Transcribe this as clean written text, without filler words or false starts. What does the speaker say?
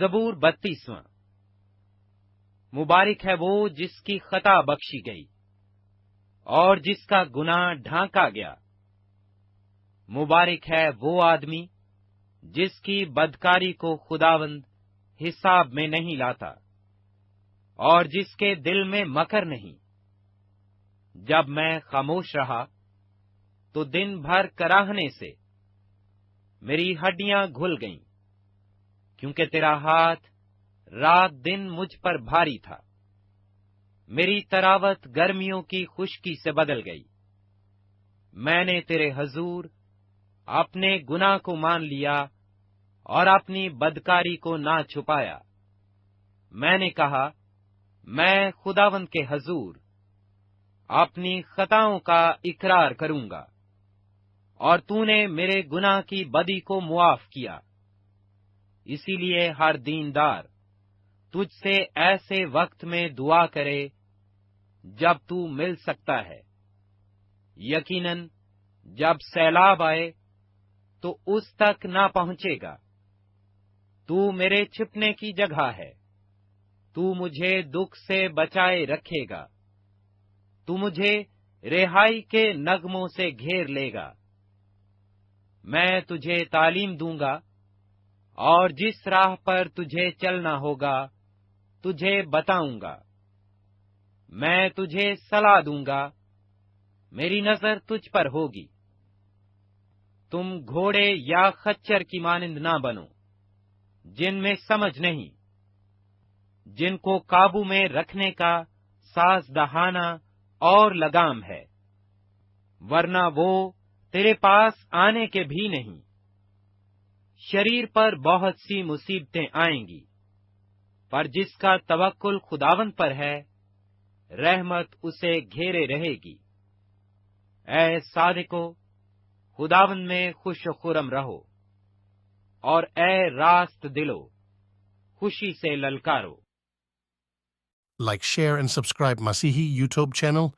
زبور 32واں۔ مبارک ہے وہ جس کی خطا بخشی گئی اور جس کا گناہ ڈھانکا گیا۔ مبارک ہے وہ آدمی جس کی بدکاری کو خداوند حساب میں نہیں لاتا اور جس کے دل میں مکر نہیں۔ جب میں خاموش رہا تو دن بھر کراہنے سے میری ہڈیاں گھل گئیں، کیونکہ تیرا ہاتھ رات دن مجھ پر بھاری تھا۔ میری تراوت گرمیوں کی خشکی سے بدل گئی۔ میں نے تیرے حضور اپنے گناہ کو مان لیا اور اپنی بدکاری کو نہ چھپایا۔ میں نے کہا، میں خداوند کے حضور اپنی خطاؤں کا اقرار کروں گا، اور تو نے میرے گناہ کی بدی کو معاف کیا۔ اسی لیے ہر دیندار تجھ سے ایسے وقت میں دعا کرے جب تو مل سکتا ہے۔ یقیناً جب سیلاب آئے تو اس تک نہ پہنچے گا۔ تو میرے چھپنے کی جگہ ہے، تو مجھے دکھ سے بچائے رکھے گا۔ تو مجھے رہائی کے نغموں سے گھیر لے گا۔ میں تجھے تعلیم دوں گا، اور جس راہ پر تجھے چلنا ہوگا تجھے بتاؤں گا۔ میں تجھے صلاح دوں گا، میری نظر تجھ پر ہوگی۔ تم گھوڑے یا خچر کی مانند نہ بنو، جن میں سمجھ نہیں، جن کو قابو میں رکھنے کا ساز دہانا اور لگام ہے، ورنہ وہ تیرے پاس آنے کے بھی نہیں۔ شریر پر بہت سی مصیبتیں آئیں گی، پر جس کا توکل خداوند پر ہے، رحمت اسے گھیرے رہے گی۔ اے صادقو، خداوند میں خوش و خرم رہو، اور اے راست دلو، خوشی سے للکارو۔ Like, share, and subscribe Masihi YouTube channel